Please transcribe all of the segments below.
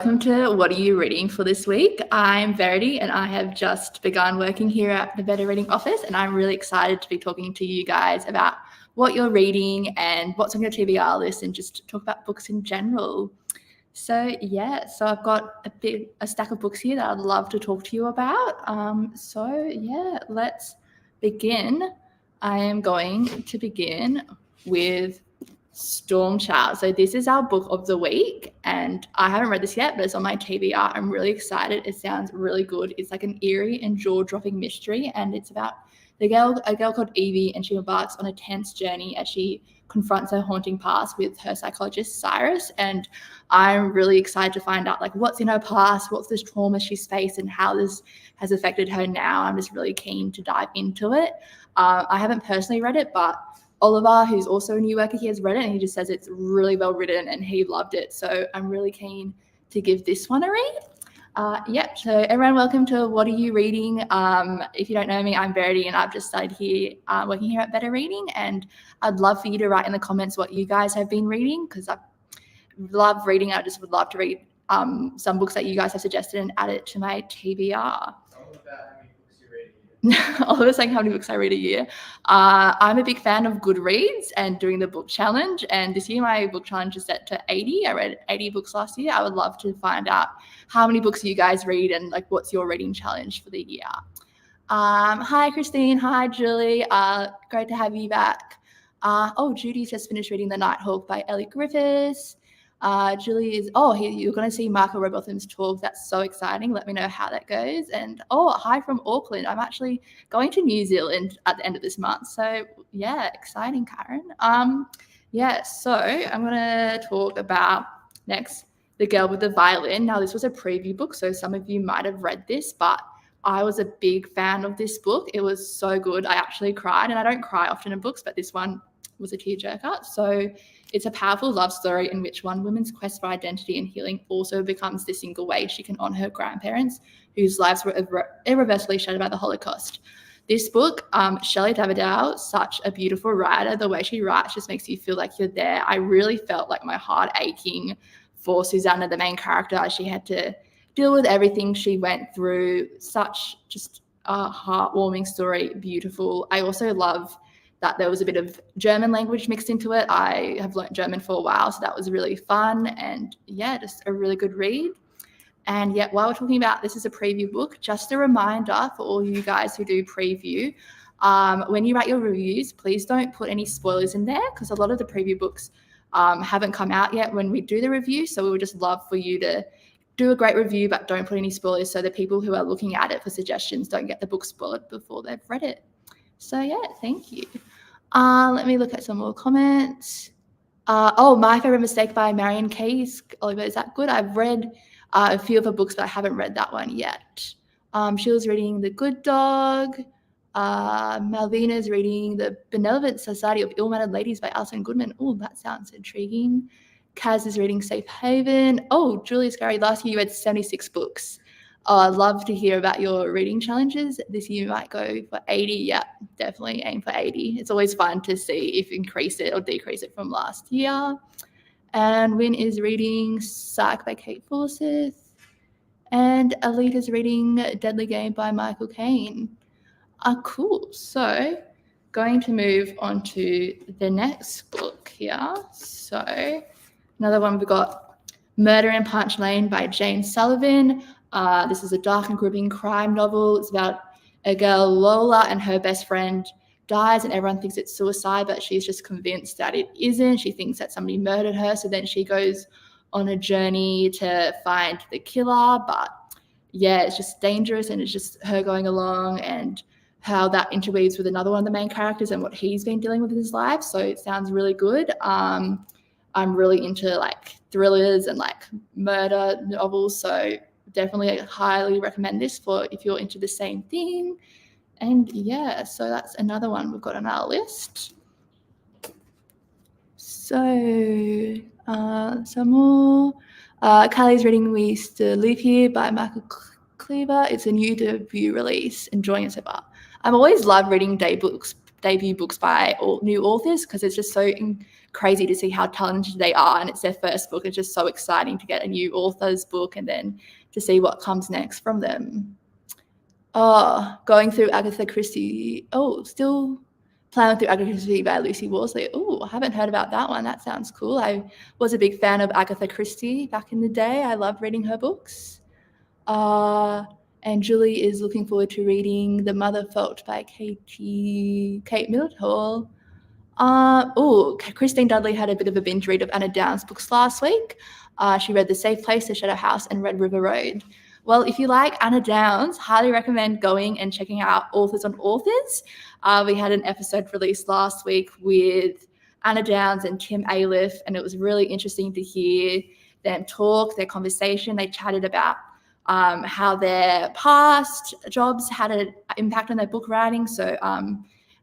Welcome to What Are You Reading for this week? I'm Verity and I have just begun working here at the Better Reading office, and I'm really excited to be talking to you guys about what you're reading and what's on your TBR list and just talk about books in general. So I've got a stack of books here that I'd love to talk to you about. Let's begin. I am going to begin with Storm Child. So this is our book of the week, and I haven't read this yet, but it's on my TBR. I'm really excited. It sounds really good. It's like an eerie and jaw-dropping mystery, and it's about a girl called Evie, and she embarks on a tense journey as she confronts her haunting past with her psychologist Cyrus. And I'm really excited to find out like what's in her past, what's this trauma she's faced, and how this has affected her now. I'm just really keen to dive into it. I haven't personally read it, but Oliver, who's also a new worker, he has read it and he just says it's really well written and he loved it. So I'm really keen to give this one a read. So everyone, welcome to What Are You Reading? If you don't know me, I'm Verity and I've just started here working here at Better Reading, and I'd love for you to write in the comments what you guys have been reading, because I love reading. I just would love to read some books that you guys have suggested and add it to my TBR. Oliver's saying how many books I read a year. I'm a big fan of Goodreads and doing the book challenge, and this year my book challenge is set to 80. I read 80 books last year. I would love to find out how many books you guys read and like what's your reading challenge for the year. Hi Christine, hi Julie, great to have you back. Judy's just finished reading The Nighthawk by Ellie Griffiths. Julie is, you're going to see Michael Robotham's talk. That's so exciting. Let me know how that goes. And hi from Auckland. I'm actually going to New Zealand at the end of this month. So yeah, exciting, Karen. So I'm going to talk about next The Girl with the Violin. Now, this was a preview book, so some of you might have read this, but I was a big fan of this book. It was so good. I actually cried, and I don't cry often in books, but this one was a tearjerker. So it's a powerful love story in which one woman's quest for identity and healing also becomes the single way she can honor her grandparents, whose lives were irreversibly shattered by the Holocaust. This book, Shelley Davidow, such a beautiful writer. The way she writes just makes you feel like you're there. I really felt like my heart aching for Susanna, the main character, as she had to deal with everything she went through. Such just a heartwarming story, beautiful. I also love that there was a bit of German language mixed into it. I have learnt German for a while, so that was really fun, and just a really good read. And while we're talking about this is a preview book, just a reminder for all you guys who do preview, when you write your reviews, please don't put any spoilers in there, because a lot of the preview books haven't come out yet when we do the review. So we would just love for you to do a great review, but don't put any spoilers, so the people who are looking at it for suggestions don't get the book spoiled before they've read it. So thank you. Let me look at some more comments. My Favorite Mistake by Marion Keyes. Oliver, is that good? I've read a few of her books, but I haven't read that one yet. She was reading The Good Dog. Malvina's reading The Benevolent Society of Ill-Mannered Ladies by Alison Goodman. Oh, that sounds intriguing. Kaz is reading Safe Haven. Julia Scary, last year you read 76 books. I'd love to hear about your reading challenges. This year you might go for 80. Yeah, definitely aim for 80. It's always fun to see if you increase it or decrease it from last year. And Wynn is reading Psych by Kate Forsyth. And Elite is reading Deadly Game by Michael Caine. Cool. So going to move on to the next book here. So another one, we've got Murder in Punch Lane by Jane Sullivan. This is a dark and gripping crime novel. It's about a girl, Lola, and her best friend dies, and everyone thinks it's suicide, but she's just convinced that it isn't. She thinks that somebody murdered her, so then she goes on a journey to find the killer. But it's just dangerous, and it's just her going along and how that interweaves with another one of the main characters and what he's been dealing with in his life. So it sounds really good. I'm really into like thrillers and like murder novels, so definitely highly recommend this for if you're into the same thing. And so that's another one we've got on our list. So some more. Kylie's reading We Still Live Here by Michael Cleaver. It's a new debut release. Enjoying it so far. I've always loved reading debut debut books by new authors, because it's just so crazy to see how talented they are, and it's their first book. It's just so exciting to get a new author's book and then to see what comes next from them. Oh, going through Agatha Christie. Oh, still plowing through Agatha Christie by Lucy Worsley. Oh, I haven't heard about that one. That sounds cool. I was a big fan of Agatha Christie back in the day. I loved reading her books. And Julie is looking forward to reading The Mother Fault by Kate Mildhall. Christine Dudley had a bit of a binge read of Anna Downs' books last week. She read The Safe Place, The Shadow House, and Red River Road. Well, if you like Anna Downs, highly recommend going and checking out Authors on Authors. We had an episode released last week with Anna Downs and Tim Ayliffe, and it was really interesting to hear them talk, their conversation. They chatted about how their past jobs had an impact on their book writing. So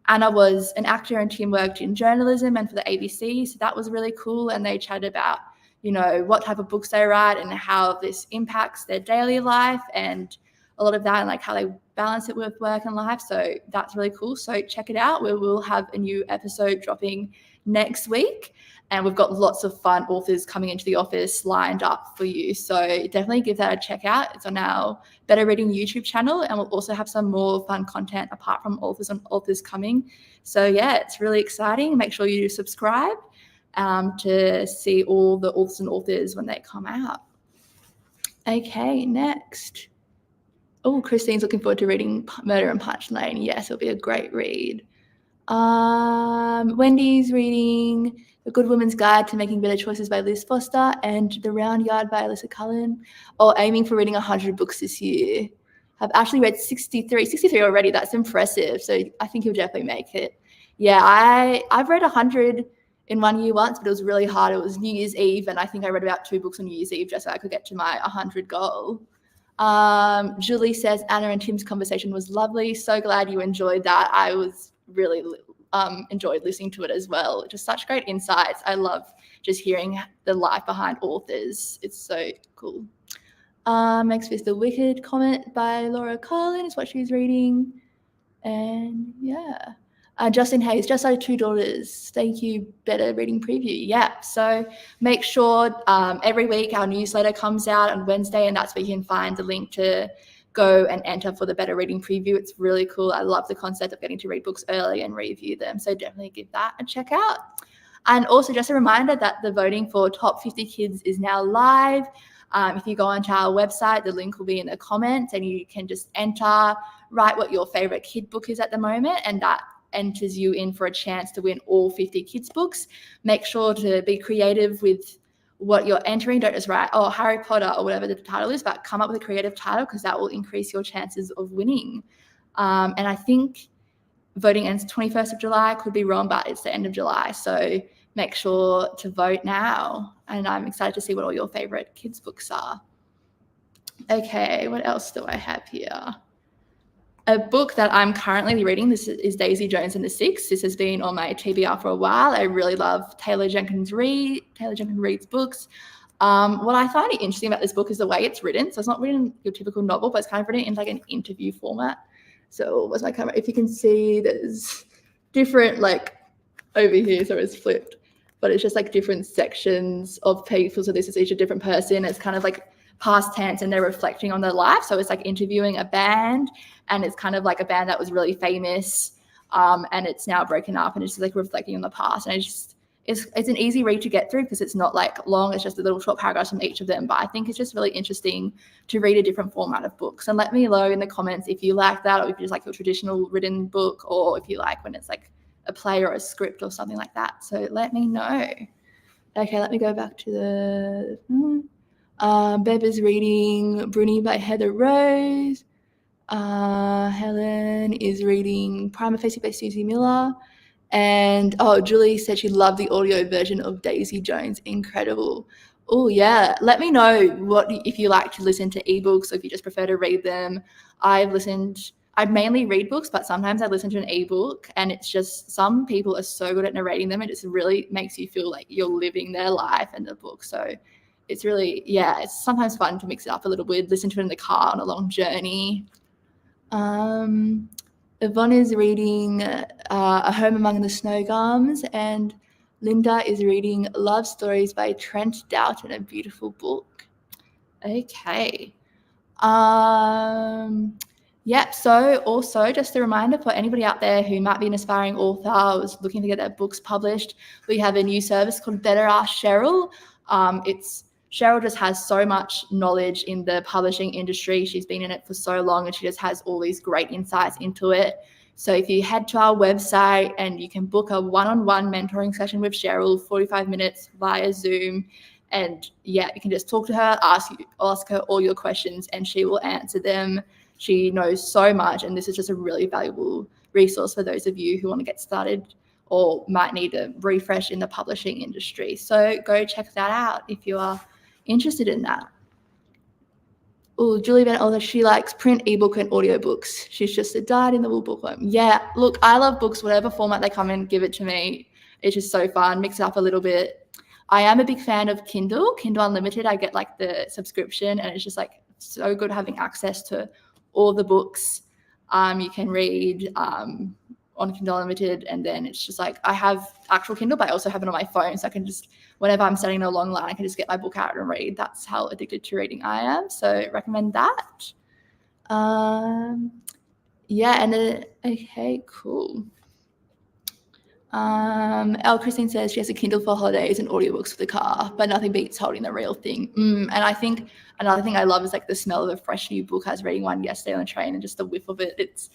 Anna was an actor and Tim worked in journalism and for the ABC, so that was really cool. And they chatted about, you know, what type of books they write and how this impacts their daily life and a lot of that, and like how they balance it with work and life. So that's really cool. So check it out. We will have a new episode dropping next week, and we've got lots of fun authors coming into the office lined up for you. So definitely give that a check out. It's on our Better Reading YouTube channel, and we'll also have some more fun content apart from Authors on Authors coming. So yeah, it's really exciting. Make sure you subscribe to see all the Authors and Authors when they come out. Okay, next. Oh, Christine's looking forward to reading Murder in Punch Lane. Yes, it'll be a great read. Wendy's reading The Good Woman's Guide to Making Better Choices by Liz Foster and The Round Yard by Alyssa Cullen. Aiming for reading 100 books this year. I've actually read 63 already. That's impressive. So I think you'll definitely make it. Yeah, I've read 100 in 1 year once, but it was really hard. It was New Year's Eve, and I think I read about 2 books on New Year's Eve just so I could get to my 100 goal. Julie says Anna and Tim's conversation was lovely. So glad you enjoyed that. I was really enjoyed listening to it as well. Just such great insights. I love just hearing the life behind authors. It's so cool. Next is The Wicked comment by Laura Carlin is what she's reading. And yeah. Justin Hayes, just started 2 daughters. Thank you, Better Reading Preview. Yeah, so make sure every week our newsletter comes out on Wednesday, and that's where you can find the link to go and enter for the Better Reading Preview. It's really cool. I love the concept of getting to read books early and review them, so definitely give that a check out. And also just a reminder that the voting for Top 50 Kids is now live. If you go onto our website, the link will be in the comments, and you can just enter, write what your favorite kid book is at the moment, and that enters you in for a chance to win all 50 kids books. Make sure to be creative with what you're entering. Don't just write, Harry Potter or whatever the title is, but come up with a creative title, because that will increase your chances of winning. And I think voting ends 21st of July. Could be wrong, but it's the end of July. So make sure to vote now. And I'm excited to see what all your favorite kids books are. Okay, what else do I have here? A book that I'm currently reading, this is Daisy Jones and the Six. This has been on my TBR for a while. I really love Taylor Jenkins Reid's books. What I find interesting about this book is the way it's written. So it's not written your typical novel, but it's kind of written in like an interview format. So where's my camera? If you can see, there's different, like over here, so it's flipped, but it's just like different sections of people. So this is each a different person. It's kind of like past tense, and they're reflecting on their life. So it's like interviewing a band, and it's kind of like a band that was really famous, and it's now broken up, and it's just like reflecting on the past. And it's an easy read to get through because it's not like long. It's just a little short paragraphs from each of them. But I think it's just really interesting to read a different format of books. And let me know in the comments if you like that, or if you just like your traditional written book, or if you like when it's like a play or a script or something like that. So let me know. Okay, let me go back to the... Beb is reading Bruni by Heather Rose. Helen is reading Prima Facie by Susie Miller. And Julie said she loved the audio version of Daisy Jones. Incredible. Oh yeah, let me know if you like to listen to ebooks or if you just prefer to read them. I mainly read books, but sometimes I listen to an ebook, and it's just, some people are so good at narrating them. It just really makes you feel like you're living their life in the book. So it's really, it's sometimes fun to mix it up a little bit, listen to it in the car on a long journey. Yvonne is reading A Home Among the Snow Gums, and Linda is reading Love Stories by Trent Doughton, a beautiful book. Okay. Yep. So also just a reminder for anybody out there who might be an aspiring author or is looking to get their books published, we have a new service called Better Ask Cheryl. Cheryl just has so much knowledge in the publishing industry. She's been in it for so long and she just has all these great insights into it. So if you head to our website and you can book a one-on-one mentoring session with Cheryl, 45 minutes via Zoom, and yeah, you can just talk to her, ask her all your questions and she will answer them. She knows so much, and this is just a really valuable resource for those of you who want to get started or might need a refresh in the publishing industry. So go check that out if you are interested in that. Oh, Julie Van Older, she likes print, ebook, and audiobooks. She's just a dyed in the wool bookworm. Yeah, look, I love books, whatever format they come in, give it to me. It's just so fun, mix it up a little bit. I am a big fan of Kindle Unlimited. I get like the subscription and it's just like so good having access to all the books you can read on Kindle Unlimited. And then it's just like I have actual Kindle, but I also have it on my phone. So I can just, whenever I'm standing in a long line, I can just get my book out and read. That's how addicted to reading I am. So recommend that. Yeah, and then, okay, cool. Christine says she has a Kindle for holidays and audiobooks for the car, but nothing beats holding the real thing. And I think another thing I love is like the smell of a fresh new book. I was reading one yesterday on the train and just the whiff of it. It's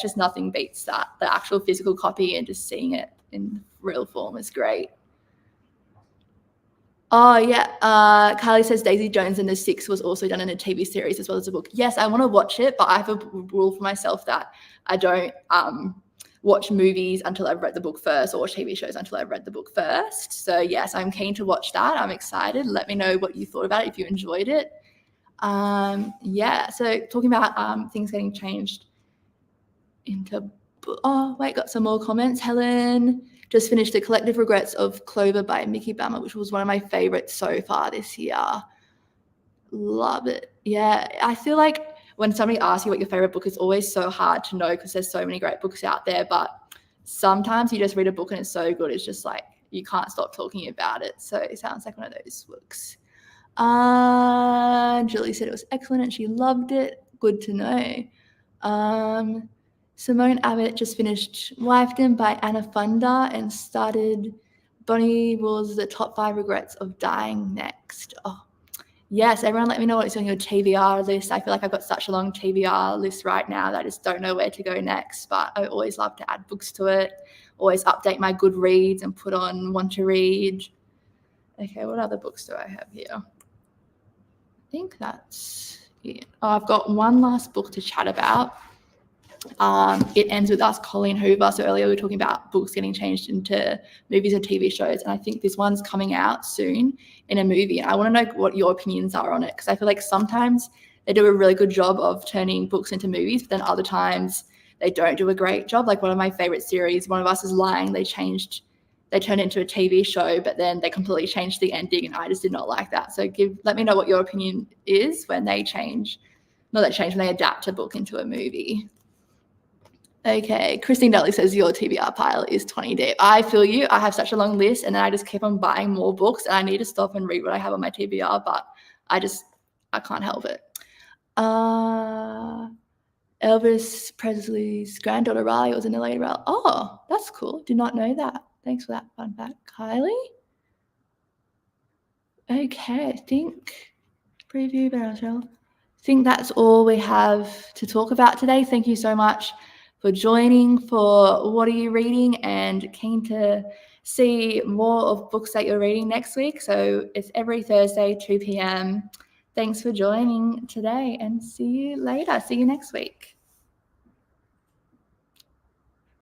just nothing beats that. The actual physical copy and just seeing it in real form is great. Oh, yeah. Kylie says Daisy Jones and the Six was also done in a TV series as well as a book. Yes, I want to watch it, but I have a rule for myself that I don't watch movies until I've read the book first or watch TV shows until I've read the book first. So, yes, I'm keen to watch that. I'm excited. Let me know what you thought about it, if you enjoyed it. So talking about things getting changed into got some more comments. Helen just finished The Collective Regrets of Clover by Mickey Bama, which was one of my favorites so far this year. Love it. Yeah, I feel like when somebody asks you what your favorite book is, always so hard to know because there's so many great books out there. But sometimes you just read a book and it's so good, it's just like you can't stop talking about it. So it sounds like one of those books. Julie said it was excellent and she loved it. Good to know. Simone Abbott just finished Wifedom by Anna Funda and started Bonnie Rules The Top 5 Regrets of Dying next. Oh, yes, everyone let me know what's on your TBR list. I feel like I've got such a long TBR list right now that I just don't know where to go next, but I always love to add books to it, always update my Goodreads and put on Want to Read. Okay, what other books do I have here? I think that's it. Oh, I've got one last book to chat about. It ends with Us, Colleen Hoover. So earlier we were talking about books getting changed into movies and TV shows, and I think this one's coming out soon in a movie. And I want to know what your opinions are on it, because I feel like sometimes they do a really good job of turning books into movies, but then other times they don't do a great job. Like one of my favorite series, One of Us is Lying, they turned it into a TV show, but then they completely changed the ending, and I just did not like that. So let me know what your opinion is when they when they adapt a book into a movie. Okay, Christine Dudley says your TBR pile is 20 deep. I feel you. I have such a long list and then I just keep on buying more books and I need to stop and read what I have on my TBR, but I can't help it. Elvis Presley's granddaughter Riley was in the Lady Riley. Oh, that's cool. Did not know that. Thanks for that fun fact, Kylie. Okay, I think that's all we have to talk about today. Thank you so much for joining for What Are You Reading, and keen to see more of books that you're reading next week. So it's every Thursday, 2 p.m. Thanks for joining today and see you later. See you next week.